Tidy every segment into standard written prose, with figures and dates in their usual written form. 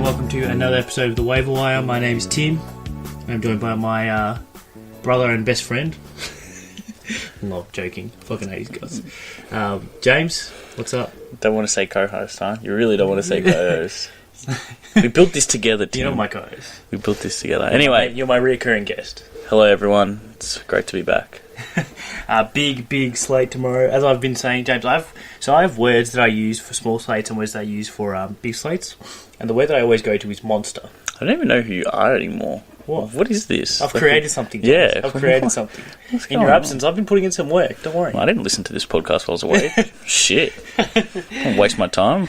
welcome to another episode of The Waiver Wire. My name is Tim. I'm joined by my brother and best friend. I'm not joking. I fucking hate these guys. James, what's up? Don't want to say co-host, huh? You really don't want to say co-host. We built this together, Tim. You're not my co-host. We built this together. Anyway. You're my reoccurring guest. Hello, everyone. It's great to be back. Big slate tomorrow. As I've been saying, James, I have words that I use for small slates and words that I use for big slates. And the word that I always go to is monster. I don't even know who you are anymore. What is this? I've created something. James. Yeah. I've created something. In your absence, I've been putting in some work. Don't worry. Well, I didn't listen to this podcast while I was away. Shit. Don't waste my time.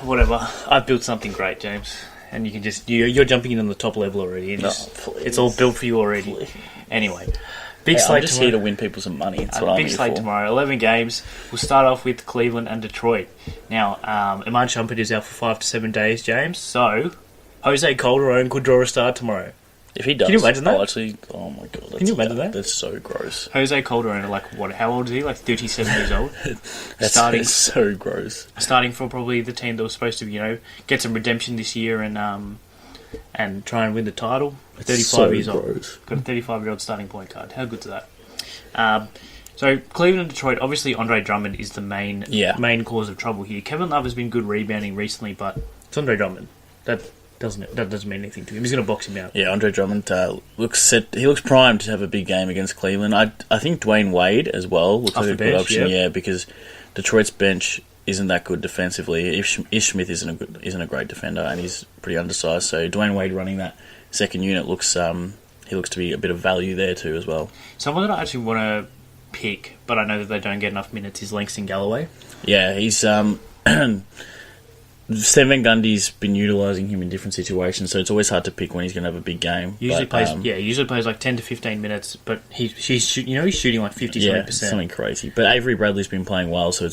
Whatever. I've built something great, James. And you can just... You're jumping in on the top level already. It's all built for you already. Please. Anyway. Big slate I'm just tomorrow. here to win people some money. That's what I'm big here slate for. tomorrow. 11 games. We'll start off with Cleveland and Detroit. Now, Iman Shumpert is out for 5 to 7 days, James. So, Jose Calderon could draw a start tomorrow. If he does... Can you imagine that? Oh my god. Can you imagine that? That's so gross. Jose Calderon, what? How old is he? 37 years old? That's so gross. Starting for probably the team that was supposed to, get some redemption this year and try and win the title. 35 years old. Got a 35-year-old starting point guard. How good's that? So Cleveland and Detroit, obviously Andre Drummond is the main cause of trouble here. Kevin Love has been good rebounding recently, but it's Andre Drummond. That doesn't mean anything to him. He's going to box him out. Yeah, Andre Drummond looks set. He looks primed to have a big game against Cleveland. I think Dwayne Wade as well looks like a good option. Yep. Yeah, because Detroit's bench isn't that good defensively. Ish Smith isn't a great defender, and he's pretty undersized. So Dwayne Wade running that second unit looks to be a bit of value there too as well. Someone that I actually want to pick, but I know that they don't get enough minutes, is Langston Galloway. Yeah, he's Stan Van Gundy's been utilising him in different situations, so it's always hard to pick when he's going to have a big game. He usually plays 10 to 15 minutes, but he's shooting like 50-something%. Yeah, something crazy. But Avery Bradley's been playing well, so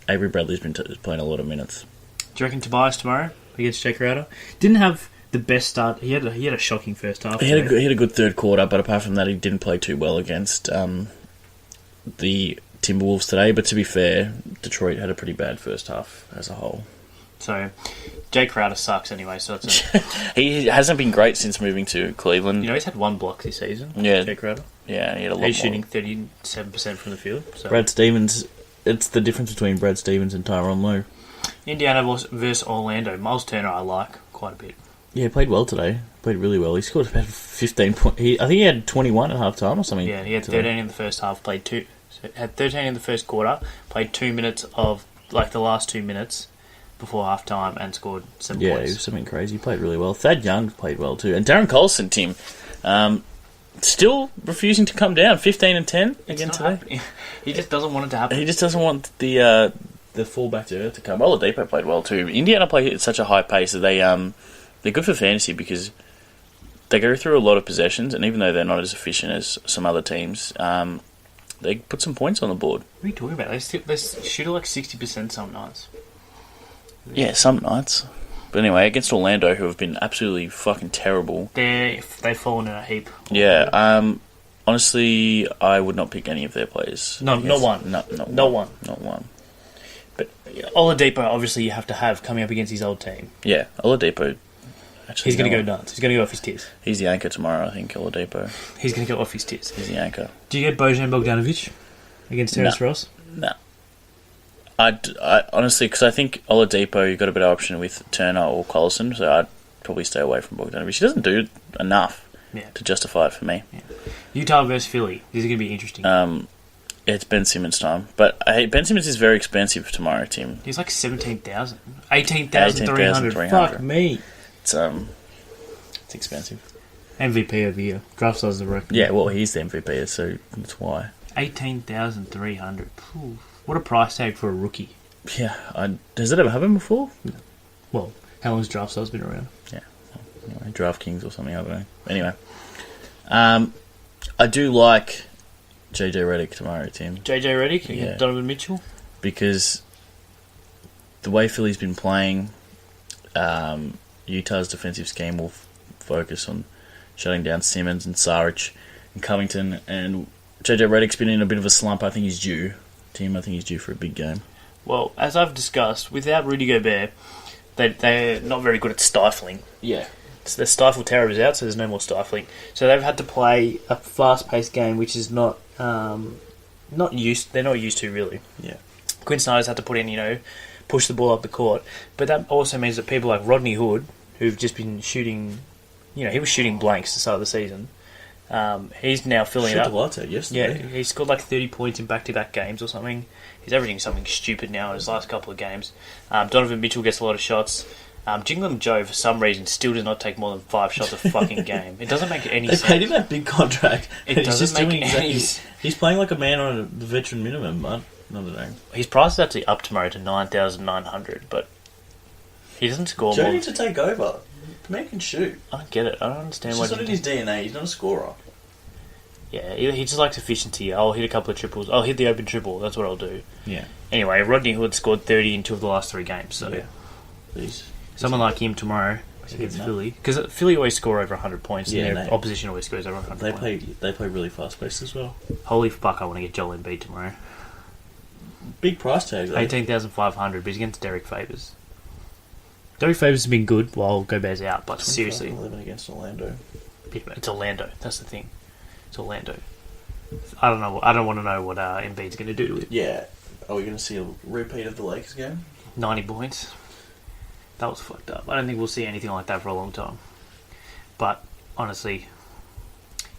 Avery Bradley's been playing a lot of minutes. Do you reckon Tobias tomorrow against Jake Crowder? Didn't have the best start. He had a shocking first half. He had a good third quarter, but apart from that, he didn't play too well against the Timberwolves today. But to be fair, Detroit had a pretty bad first half as a whole. So, Jake Crowder sucks anyway. So it's he hasn't been great since moving to Cleveland. He's had one block this season. Yeah, Jake Crowder. Yeah, he had a lot. He's shooting 37% from the field. So. Brad Stevens. It's the difference between Brad Stevens and Tyronn Lue. Indiana versus Orlando. Miles Turner, I like quite a bit. Yeah, he played well today. Played really well. He scored about 15 points. I think he had 21 at half time or something. Yeah, he had 13 in the first half. Had 13 in the first quarter. Played 2 minutes of the last 2 minutes before half time and scored 7 points. Yeah, it was something crazy. He played really well. Thad Young played well too. And Darren Collison, Tim, still refusing to come down. 15 and 10 again today. Happening. He just doesn't want it to happen. He just doesn't want the fallback to come. Oladipo played well too. Indiana play at such a high pace that they're good for fantasy because they go through a lot of possessions, and even though they're not as efficient as some other teams, they put some points on the board. What are you talking about? They shoot at 60% some nights. Yeah, some nights. But anyway, against Orlando, who have been absolutely fucking terrible. They've fallen in a heap. Yeah, honestly, I would not pick any of their players. No, not one. Not one. But Oladipo, obviously, you have to have coming up against his old team. Yeah, Oladipo. Actually, he's going to go nuts. He's going to go off his tits. He's the anchor tomorrow, I think, Oladipo. He's going to go off his tits. He's the anchor. Do you get Bojan Bogdanovic against Terrence Ross? No. I honestly, because I think Oladipo, you've got a better option with Turner or Collison, so I'd probably stay away from Bogdanovic. He doesn't do enough to justify it for me. Yeah. Utah versus Philly. This is going to be interesting. It's Ben Simmons time. But Ben Simmons is very expensive tomorrow, Tim. He's like 17,000. 18,300. Fuck me. It's expensive. MVP of the year. Draft size of the record. Yeah, well, he's the MVP, so that's why. 18,300. What a price tag for a rookie. Yeah. Has that ever happened before? No. Well, how long's draft size been around? Yeah. Anyway, DraftKings or something, I don't know. Anyway. I do like JJ Redick tomorrow, Tim. JJ Redick against Donovan Mitchell? Because the way Philly's been playing, Utah's defensive scheme will focus on shutting down Simmons and Saric and Covington, and JJ Redick's been in a bit of a slump. I think he's due. Tim, I think he's due for a big game. Well, as I've discussed, without Rudy Gobert, they're not very good at stifling. Yeah. So the stifle terror is out, so there's no more stifling. So they've had to play a fast-paced game, which is not used. They're not used to really. Yeah. Quinn Snyder's had to put in, push the ball up the court, but that also means that people like Rodney Hood, who've just been shooting, he was shooting blanks at the start of the season. He's now filling it up. Shot the lights out yesterday. Yeah, he scored like 30 points in back-to-back games or something. He's averaging something stupid now in his last couple of games. Donovan Mitchell gets a lot of shots. Jingling Joe, for some reason, still does not take more than 5 shots a fucking game. It doesn't make any sense. They paid him that big contract. It doesn't make any sense. He's playing like a man on the veteran minimum, but I don't know. His price is actually up tomorrow to $9,900, but he doesn't score Joe more. needs to take over. The man can shoot. I don't get it. I don't understand why. It's not in his DNA. He's not a scorer. Yeah, he just likes efficiency. I'll hit a couple of triples. I'll hit the open triple. That's what I'll do. Yeah. Anyway, Rodney Hood scored 30 in 2 of the last 3 games. So yeah. Someone like him tomorrow against Philly, because Philly always score over 100 points, yeah, and their opposition always scores over 100 points. They play really fast paced as well. Holy fuck! I want to get Joel Embiid tomorrow. Big price tag though. 18,500, but he's against Derek Favors. Derek Favors has been good while Gobert's out, but seriously, 11 against Orlando. It's Orlando. That's the thing. It's Orlando. I don't know. I don't want to know what Embiid's going to do to it. Yeah. Are we going to see a repeat of the Lakers game? 90 points. That was fucked up. I don't think we'll see anything like that for a long time. But honestly,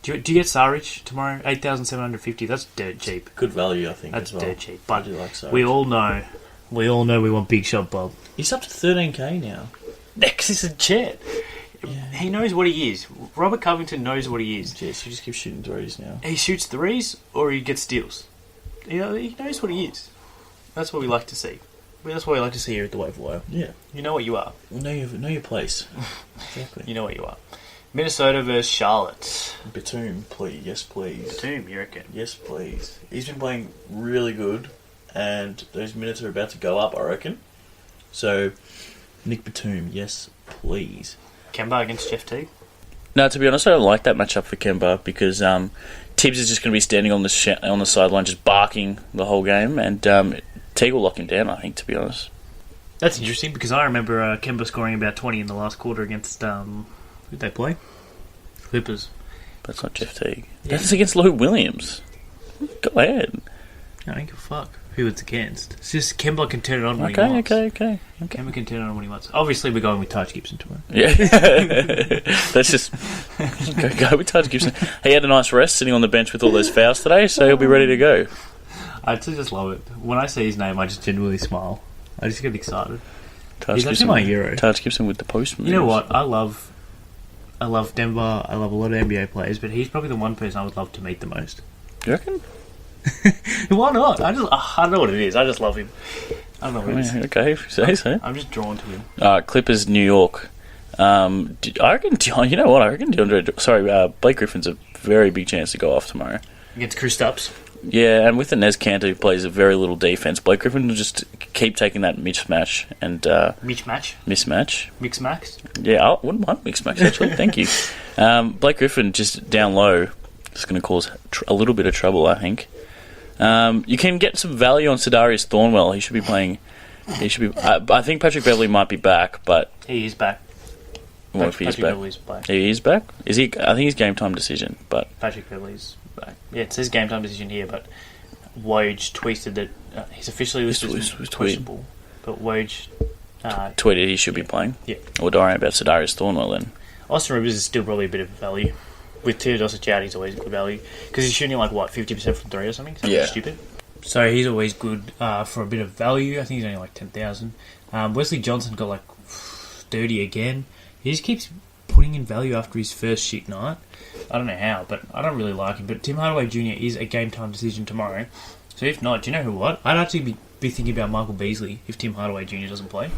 do you get Saric tomorrow? 8,750. That's dirt cheap. Good value, I think. That's as well. dirt cheap. But I do like Saric. we all know we want big shot Bob. He's up to 13k now. Next is a jet. Yeah. He knows what he is. Robert Covington knows what he is. Jess, he just keeps shooting threes now. He shoots threes or he gets steals. He knows what he is. That's what we like to see. That's what we like to see here at the Waiver Wire. Yeah. You know what you are. Know your place. Exactly. You know what you are. Minnesota versus Charlotte. Batum, please. Yes, please. Batum, you reckon? Yes, please. He's been playing really good, and those minutes are about to go up, I reckon. So, Nick Batum, yes, please. Kemba against Jeff Teague? No, to be honest, I don't like that matchup for Kemba because Tibbs is just going to be standing on the sideline just barking the whole game, and Teague will lock him down, I think, to be honest. That's interesting because I remember Kemba scoring about 20 in the last quarter against... who'd they play? Clippers. But it's not Jeff Teague. Yeah. That's against Lou Williams. Go ahead. I don't give a fuck who it's against. It's just Kemba can turn it on when he wants. Okay. Kemba can turn it on when he wants. Obviously, we're going with Taj Gibson tomorrow. Yeah. That's just... go with Taj Gibson. He had a nice rest sitting on the bench with all those fouls today, so he'll be ready to go. I just love it. When I see his name, I just genuinely smile. I just get excited. He's actually my hero. Taj Gibson with the post moves. You know what? I love Denver. I love a lot of NBA players, but he's probably the one person I would love to meet the most. You reckon? Why not? I don't know what it is. I just love him. I don't know what it is. Okay, if you say so. I'm just drawn to him. Clippers, New York. I reckon. You know what? I reckon Blake Griffin's a very big chance to go off tomorrow Against Kristaps. Yeah, and with the Nez Kanter who plays a very little defense, Blake Griffin will just keep taking that mismatch and mismatch. Mix max. Yeah, I wouldn't mind mix match actually. Thank you. Blake Griffin just down low is going to cause a little bit of trouble, I think. You can get some value on Sadarius Thornwell. He should be playing. I think Patrick Beverley might be back, but he is back. What if he's back? He is back. Is he? I think he's game time decision. But Patrick Beverley's back. Yeah, it says game time decision here, but Woj tweeted that he's officially listed as questionable. But Woj tweeted he should be playing. Yeah. Or don't worry about Sadarius Thornwell then. Austin Rivers is still probably a bit of value. With Teodosic out, he's always good value because he's shooting 50% from 3 or something. Stupid. So he's always good for a bit of value. I think he's only 10,000. Wesley Johnson got 30 again. He just keeps putting in value after his first shit night. I don't know how, but I don't really like him. But Tim Hardaway Jr. is a game time decision tomorrow. So if not, do you know what? I'd actually be thinking about Michael Beasley if Tim Hardaway Jr. doesn't play.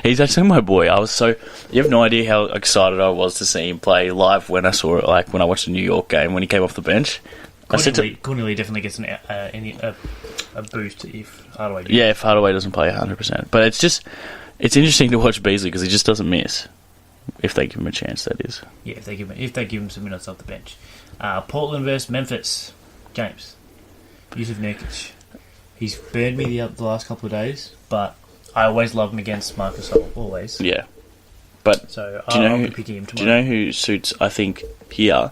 He's actually my boy. You have no idea how excited I was to see him play live when I saw it, when I watched the New York game when he came off the bench. Cornelly definitely gets a boost if Hardaway Jr. Yeah, if Hardaway doesn't play 100%. But it's interesting to watch Beasley because he just doesn't miss. If they give him a chance, that is. Yeah, if they give him some minutes off the bench. Portland versus Memphis. James. Yusuf Nurkic. He's burned me the last couple of days, but I always love him against Marcus Gasol, always. Yeah. But so I'll be picking him tomorrow. Do you know who suits, I think, here?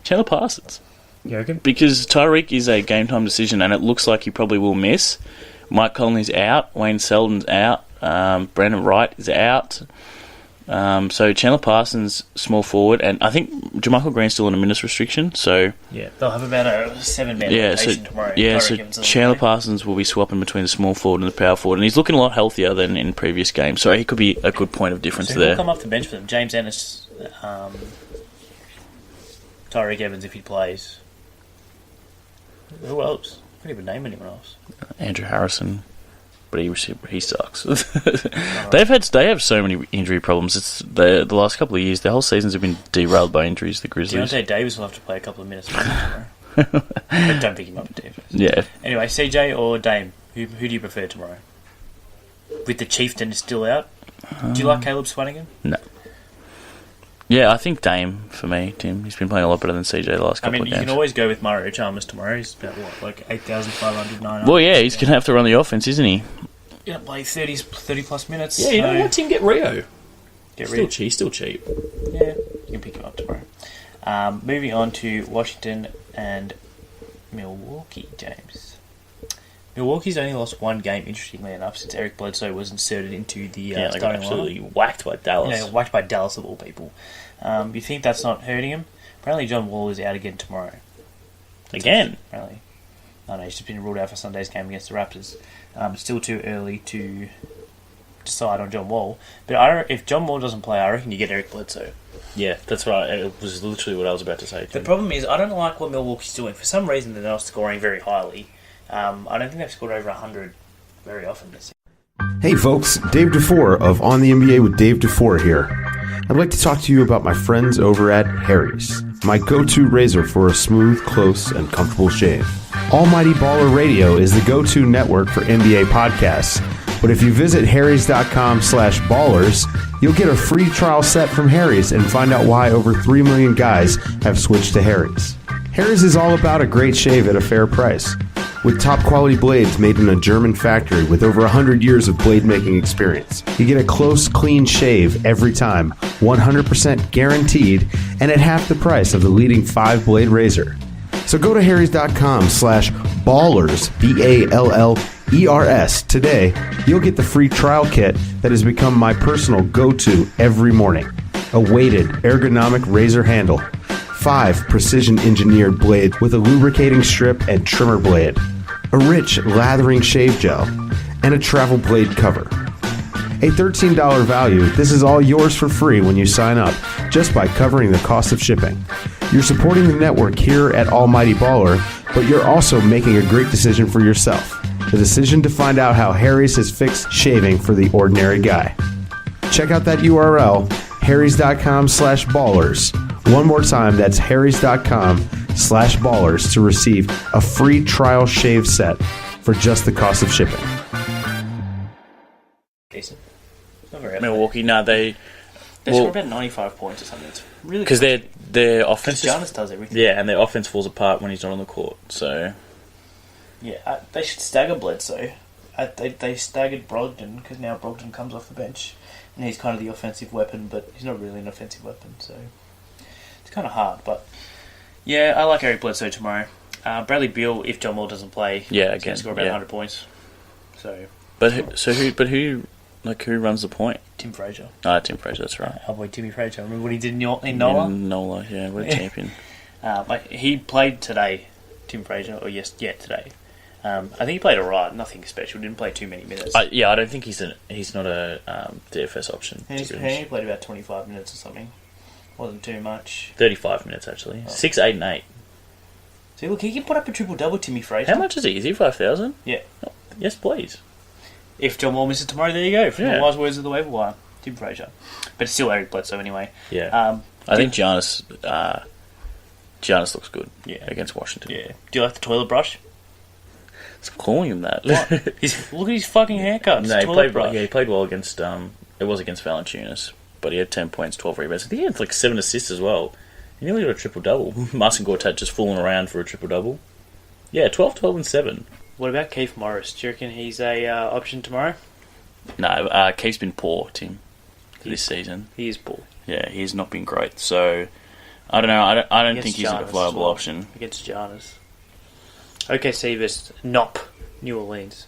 Chandler Parsons. You reckon? Because Tyreek is a game-time decision, and it looks like he probably will miss. Mike Conley's out. Wayne Selden's out. Brandon Wright is out. So Chandler Parsons, small forward, and I think JaMychal Green's still on a minutes restriction. So yeah, they'll have about a 7-man rotation tomorrow. Yeah, so Chandler Parsons will be swapping between the small forward and the power forward, and he's looking a lot healthier than in previous games. So he could be a good point of difference there. Who'll come off the bench for them? James Ennis, Tyreek Evans if he plays. Who else? I can't even name anyone else. Andrew Harrison. But he sucks. They have so many injury problems. It's the last couple of years, the whole seasons have been derailed by injuries. The Grizzlies. Deontay Davis will have to play a couple of minutes tomorrow. I don't think he might be defense. Yeah. Anyway, CJ or Dame? Who do you prefer tomorrow? With the Chieftain still out, do you like Caleb Swanigan? No. Yeah, I think Dame for me, Tim. He's been playing a lot better than CJ the last couple of games. You can always go with Mario Chalmers tomorrow. He's about, 8,509. Well, yeah, he's going to have to run the offense, isn't he? He's going to play 30 plus minutes. Yeah, you know what, Tim? Get Rio. He's still cheap. Yeah, you can pick him up tomorrow. Moving on to Washington and Milwaukee, James. Milwaukee's only lost one game, interestingly enough, since Eric Bledsoe was inserted into the starting line. Absolutely whacked by Dallas. Yeah, whacked by Dallas of all people. You think that's not hurting him? Apparently John Wall is out again tomorrow. Again? Apparently. No, he's just been ruled out for Sunday's game against the Raptors. It's still too early to decide on John Wall. But if John Wall doesn't play, I reckon you get Eric Bledsoe. Yeah, that's right. It was literally what I was about to say. The problem is, I don't like what Milwaukee's doing. For some reason, they're not scoring very highly. I don't think they've scored over 100 very often this season. Hey folks, Dave DeFore of On the NBA with Dave DeFore here. I'd like to talk to you about my friends over at Harry's, my go-to razor for a smooth, close, and comfortable shave. Almighty Baller Radio is the go-to network for NBA podcasts, but if you visit harrys.com/ballers, you'll get a free trial set from Harry's and find out why over 3 million guys have switched to Harry's. Harry's is all about a great shave at a fair price. With top quality blades made in a German factory with over 100 years of blade making experience. You get a close, clean shave every time, 100% guaranteed, and at half the price of the leading 5-blade razor. So go to harrys.com/ballers, BALLERS today. You'll get the free trial kit that has become my personal go-to every morning. A weighted, ergonomic razor handle. 5 precision-engineered blades with a lubricating strip and trimmer blade, a rich lathering shave gel, and a travel blade cover. A $13 value, this is all yours for free when you sign up, just by covering the cost of shipping. You're supporting the network here at Almighty Baller, but you're also making a great decision for yourself. The decision to find out how Harry's has fixed shaving for the ordinary guy. Check out that URL, harrys.com/ballers. One more time, that's harrys.com/ballers to receive a free trial shave set for just the cost of shipping. Decent. Milwaukee, no, they score about 95 points or something. It's really because their offense. Giannis does everything. Yeah, and their offense falls apart when he's not on the court. So yeah, they should stagger Bledsoe. They staggered Brogdon because now Brogdon comes off the bench and he's kind of the offensive weapon, but he's not really an offensive weapon, so it's kind of hard. But yeah, I like Eric Bledsoe tomorrow. Bradley Beal, if John Wall doesn't play, he's going to score about 100 points. So, who runs the point? Tim Frazier. Tim Frazier, that's right. Our boy Timmy Frazier. Remember what he did in NOLA? NOLA, yeah, what a champion. He played today, Tim Frazier, today. I think he played alright, nothing special. Didn't play too many minutes. I don't think he's not a DFS option. He played about 25 minutes or something. Wasn't too much. 35 minutes actually. 6, 8, and 8. See, look, he can put up a triple-double, Timmy Frazier. How much is he? Is he 5,000? Yeah. Oh, yes, please. If John Wall misses tomorrow, there you go. From the wise words of the waiver wire, Tim Frazier. But it's still Eric Bledsoe anyway. Yeah. I think Giannis looks good against Washington. Yeah. Do you like the toilet brush? Stop calling him that. Look at his fucking haircut. No, he played well against. It was against Valanciunas, but he had 10 points, 12 rebounds. I think he had 7 assists as well. He nearly got a triple double. Marcin Gortat just fooling around for a triple double. Yeah, 12, 12, and 7. What about Keith Morris? Do you reckon he's a option tomorrow? No, Keith's been poor, Tim, this season. He is poor. Yeah, he's not been great. So, I don't know. I don't think he's a viable option. Against Giannis. OKC versus New Orleans.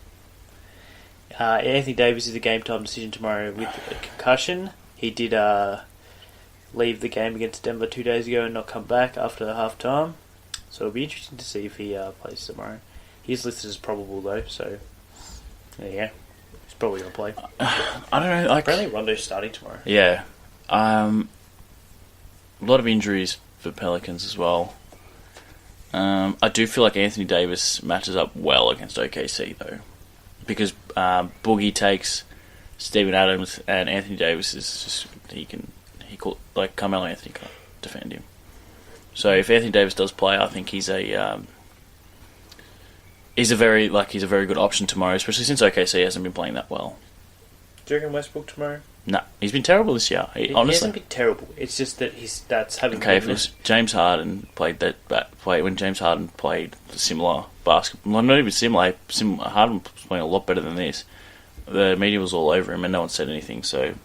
Anthony Davis is a game-time decision tomorrow with a concussion. He did leave the game against Denver 2 days ago and not come back after half-time. So it'll be interesting to see if he plays tomorrow. He's listed as probable, though, so there you go. He's probably going to play. I don't know. Apparently Rondo's starting tomorrow. Yeah. A lot of injuries for Pelicans as well. I do feel like Anthony Davis matches up well against OKC, though. Because Boogie takes Steven Adams and Anthony Davis is just... Carmelo Anthony can't defend him. So if Anthony Davis does play, I think he's a very good option tomorrow, especially since OKC hasn't been playing that well. Do you reckon Westbrook tomorrow? No, he's been terrible this year. Honestly, he hasn't been terrible. It's just that his stats haven't. Okay, if it was James Harden when James Harden played similar basketball, well, not even similar. Harden was playing a lot better than this. The media was all over him, and no one said anything. So,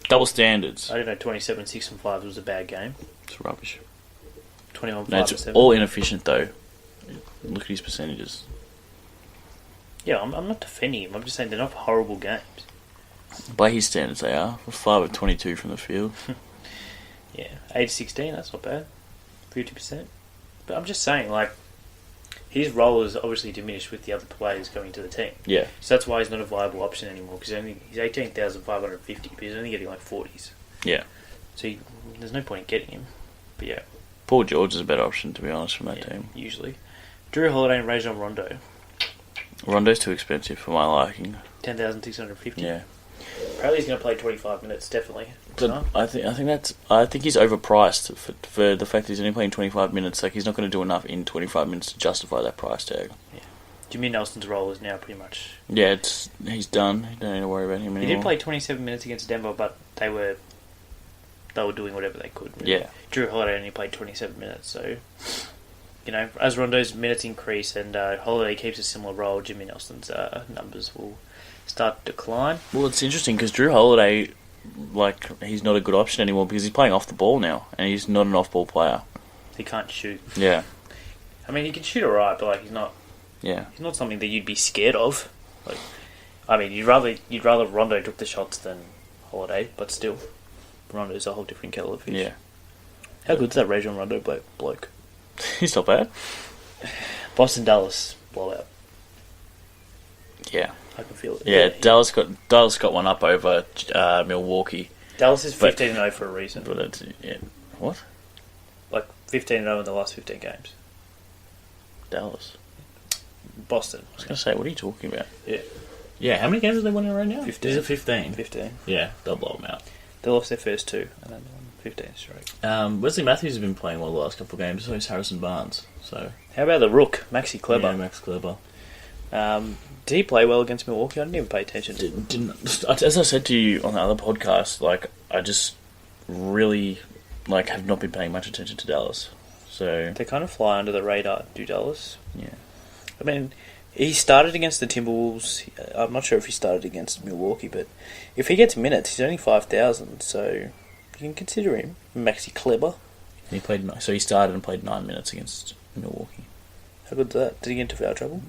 double standards. I don't know. 27, 6 and 5 was a bad game. It's rubbish. 21, 5 no, it's and 7. all inefficient though. Look at his percentages. Yeah, I'm not defending him. I'm just saying they're not horrible games. By his standards, they are. 5 of 22 from the field. Yeah, 8-16, that's not bad. 50%. But I'm just saying, his role is obviously diminished with the other players coming to the team. Yeah. So that's why he's not a viable option anymore, because he's 18,550, but he's only getting 40s. Yeah. So there's no point in getting him. But yeah. Paul George is a better option, to be honest, from that team. Usually. Drew Holiday and Rajon Rondo. Rondo's too expensive for my liking. 10,650. Yeah. Apparently he's going to play 25 minutes, definitely. But I think he's overpriced for the fact that he's only playing 25 minutes. He's not going to do enough in 25 minutes to justify that price tag. Yeah. Jimmy Nelson's role is now pretty much... Yeah, he's done. You don't need to worry about him anymore. He did play 27 minutes against Denver, but they were doing whatever they could. Really. Yeah. Drew Holiday only played 27 minutes, so... as Rondo's minutes increase and Holiday keeps a similar role, Jimmy Nelson's numbers will start to decline. Well, it's interesting because Drew Holiday, he's not a good option anymore because he's playing off the ball now, and he's not an off-ball player. He can't shoot. Yeah. I mean, he can shoot alright, but he's not. Yeah. He's not something that you'd be scared of. You'd rather Rondo took the shots than Holiday, but still, Rondo's a whole different kettle of fish. Yeah. How good's that Rajon Rondo bloke? He's not bad. Boston Dallas blowout. Yeah. I can feel it. Yeah, Dallas got one up over Milwaukee. Dallas is 15-0 for a reason. But it's, what? 15-0 in the last 15 games. Dallas. Boston. I was going to say, what are you talking about? Yeah. Yeah, how many games have they won in a row now? 15. Is it 15? 15. Yeah, they'll blow them out. They lost their first 2 and then won 15 straight. Wesley Matthews has been playing well the last couple of games, so is Harrison Barnes. So how about the Rook, Maxi Kleber? Yeah, Max Kleber. Did he play well against Milwaukee? I didn't even pay attention. As I said to you on the other podcast, I just really have not been paying much attention to Dallas. So they kind of fly under the radar, do Dallas? Yeah. I mean, he started against the Timberwolves. I'm not sure if he started against Milwaukee, but if he gets minutes, he's only 5,000, so you can consider him. Maxi Kleber. He started and played 9 minutes against Milwaukee. How good's that? Did he get into foul trouble?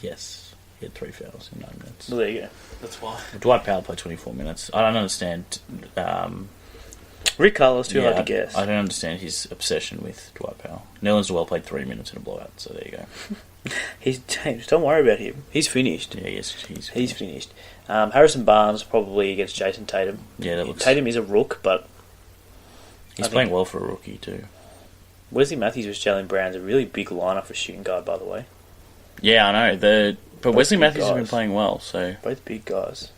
Yes. He had 3 fouls in 9 minutes. Well, there you go. That's why. Dwight Powell played 24 minutes. I don't understand... Rick Carlos, too hard to guess. I don't understand his obsession with Dwight Powell. Nerlens Noel played 3 minutes in a blowout, so there you go. He's changed. Don't worry about him. He's finished. Yeah, he's finished. Harrison Barnes probably against Jason Tatum. Yeah, Tatum is a rook, but... He's playing well for a rookie, too. Wesley Matthews with Jalen Brown's a really big lineup for shooting guard, by the way. Yeah, I know. But Wesley Matthews has been playing well, so... Both big guys.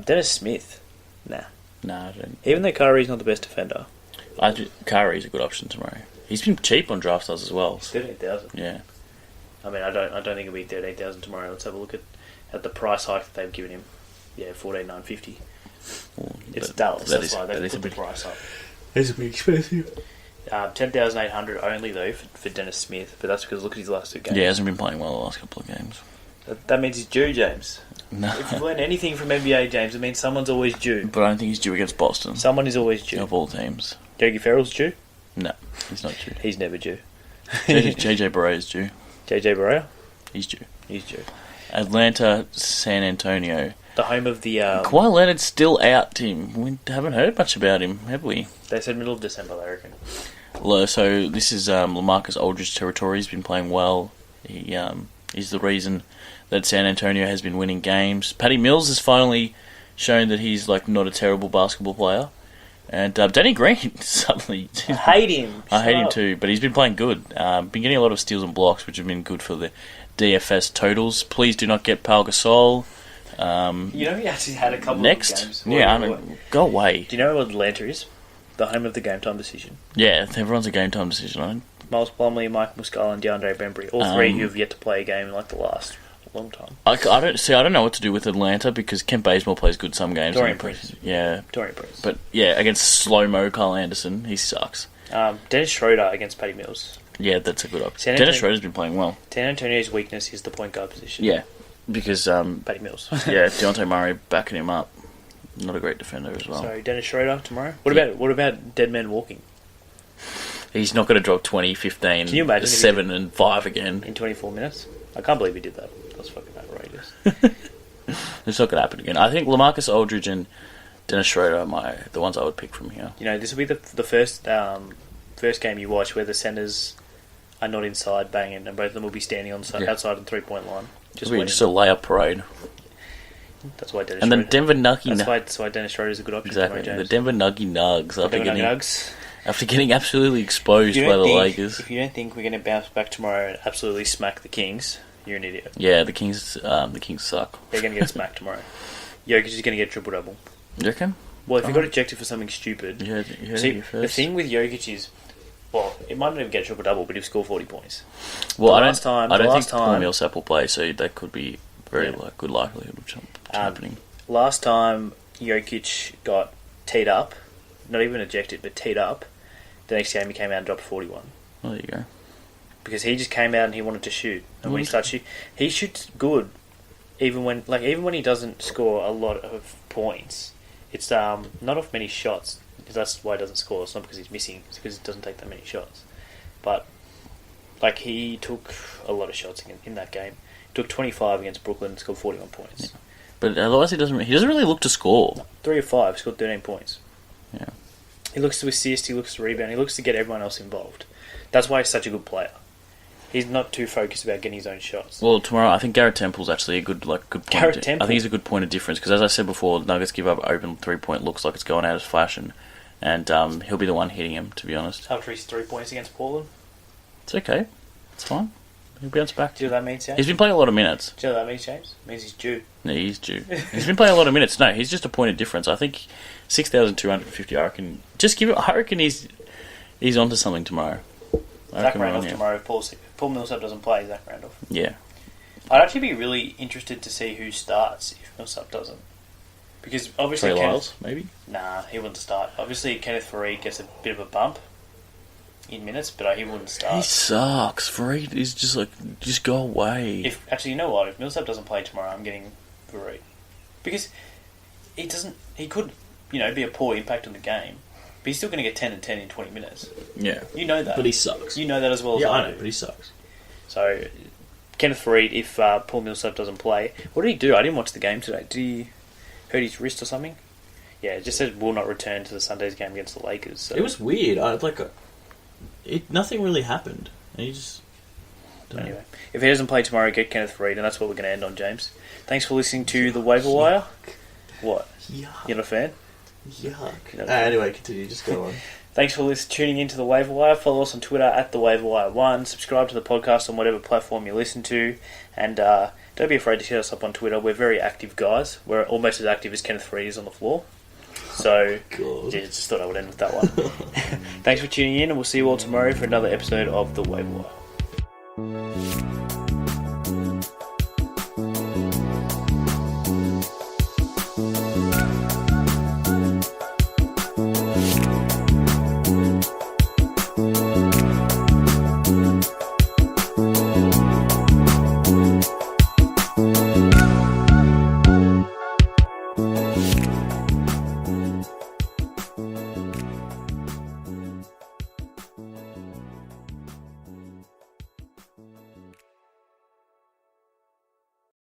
Dennis Smith. Nah. Nah, I don't... Even though Kyrie's not the best defender. Kyrie's a good option tomorrow. He's been cheap on draft stars as well. 13,000. Yeah. I mean, I don't think it'll be 13,000 tomorrow. Let's have a look at the price hike that they've given him. Yeah, 14,950. Well, it's Dallas. That's why they've put the price up. It's a bit expensive. 10,800 only though for Dennis Smith, but that's because look at his last 2 games. Yeah, he hasn't been playing well the last couple of games. That means he's due, James. No. If you've learned anything from NBA, James, it means someone's always due. But I don't think he's due against Boston. Someone is always due. Of all teams. Yogi Ferrell's due? No, he's not due. He's never due. JJ Barea is due. JJ Barea? He's due. He's due. Atlanta, San Antonio. The home of the... Kawhi Leonard's still out, Tim. We haven't heard much about him, have we? They said middle of December, they reckon. So this is LaMarcus Aldridge territory. He's been playing well. He's the reason that San Antonio has been winning games. Patty Mills has finally shown that he's like not a terrible basketball player. And Danny Green suddenly... I hate him. I hate him too, but he's been playing good. Been getting a lot of steals and blocks, which have been good for the DFS totals. Please do not get Pau Gasol. He actually had a couple next? of games. Yeah, go away. Do you know what Atlanta is? The home of the game time decision. Yeah, everyone's a game time decision. I think. Miles Plumlee, Mike Muscala, and DeAndre Bembry, all three who have yet to play a game in like the last long time. I don't know what to do with Atlanta because Kent Bazemore plays good some games. Dorian Prince. Yeah. Dorian Prince. But yeah, against slow-mo Kyle Anderson, he sucks. Dennis Schroeder against Patty Mills. Yeah, that's a good option. Dennis Schroeder's been playing well. San Antonio's weakness is the point guard position. Yeah, because... Patty Mills. yeah, Deontay Murray backing him up. Not a great defender as well. So Dennis Schroeder tomorrow. What about Dead Man Walking? He's not going to drop 20, 15, Can you imagine 7 and 5 again. In 24 minutes? I can't believe he did that. That's fucking outrageous. It's not going to happen again. I think LaMarcus Aldridge and Dennis Schroeder are the ones I would pick from here. This will be the first game you watch where the centers are not inside banging, and both of them will be standing outside the 3-point line. It'll be just a layup parade. That's why Dennis. And Schroeder, the Denver Nuggets. That's why Dennis Schroeder is a good option. Exactly. Tomorrow, the Denver Nuggets after getting absolutely exposed by the Lakers. If you don't think we're going to bounce back tomorrow and absolutely smack the Kings, you're an idiot. Yeah, the Kings suck. They're going to get smacked tomorrow. Jokic is going to get triple double. You reckon? Well, if he got ejected for something stupid, see, the thing with Jokic is, well, it might not even get triple double, but he'll score 40 points. Well, I don't think Paul Millsap will play, so that could be very good likelihood of happening. Last time Jokic got teed up, not even ejected, but teed up, the next game he came out and dropped 41. Well, there you go. Because he just came out and he wanted to shoot, and when he starts shooting, he shoots good. Even when he doesn't score a lot of points, it's not off many shots. Because that's why he doesn't score. It's not because he's missing. It's because he doesn't take that many shots. But he took a lot of shots in that game. He took 25 against Brooklyn and scored 41 points. Yeah. But otherwise, he doesn't really look to score. 3 of 5, scored 13 points. Yeah. He looks to assist. He looks to rebound. He looks to get everyone else involved. That's why he's such a good player. He's not too focused about getting his own shots. Well, tomorrow I think Garrett Temple's actually a good point. Garrett Temple. I think he's a good point of difference because, as I said before, Nuggets give up open 3-point looks like it's going out of fashion, and he'll be the one hitting him. To be honest, after his 3 points against Portland, it's okay. It's fine. He'll bounce back. Do you know what that means, James? He's been playing a lot of minutes. Do you know what that means, James? It means he's due. No, he's due. He's been playing a lot of minutes. No, he's just a point of difference. I think 6,250. I reckon. Just give it. I reckon he's onto something tomorrow. Zach Randolph tomorrow. If Paul Millsap doesn't play, Zach Randolph. Yeah. I'd actually be really interested to see who starts if Millsap doesn't. Because obviously Trey Lyles, maybe? Nah, he wouldn't start. Obviously Kenneth Faried gets a bit of a bump in minutes, but he wouldn't start. He sucks. Faried is just go away. You know what? If Millsap doesn't play tomorrow, I'm getting Faried. Because he could, be a poor impact on the game. But he's still going to get 10 and 10 in 20 minutes. Yeah. You know that. But he sucks. You know that as well as I know, but he sucks. So, Kenneth Faried, if Paul Millsap doesn't play... What did he do? I didn't watch the game today. Did he hurt his wrist or something? Yeah, it just said will not return to the Sunday's game against the Lakers. So. It was weird. Nothing really happened. And he just... Anyway, if he doesn't play tomorrow, get Kenneth Faried, and that's what we're going to end on, James. Thanks for listening to The Waiver Wire. What? Yuck. You're not a fan? Yuck. Anyway, continue. Just go on. Thanks for tuning into The Waiver Wire. Follow us on Twitter at TheWaiverWire1. Subscribe to the podcast on whatever platform you listen to. And don't be afraid to hit us up on Twitter. We're very active guys. We're almost as active as Kenneth Faried is on the floor. So, just thought I would end with that one. Thanks for tuning in, and we'll see you all tomorrow for another episode of The Waiver Wire. you.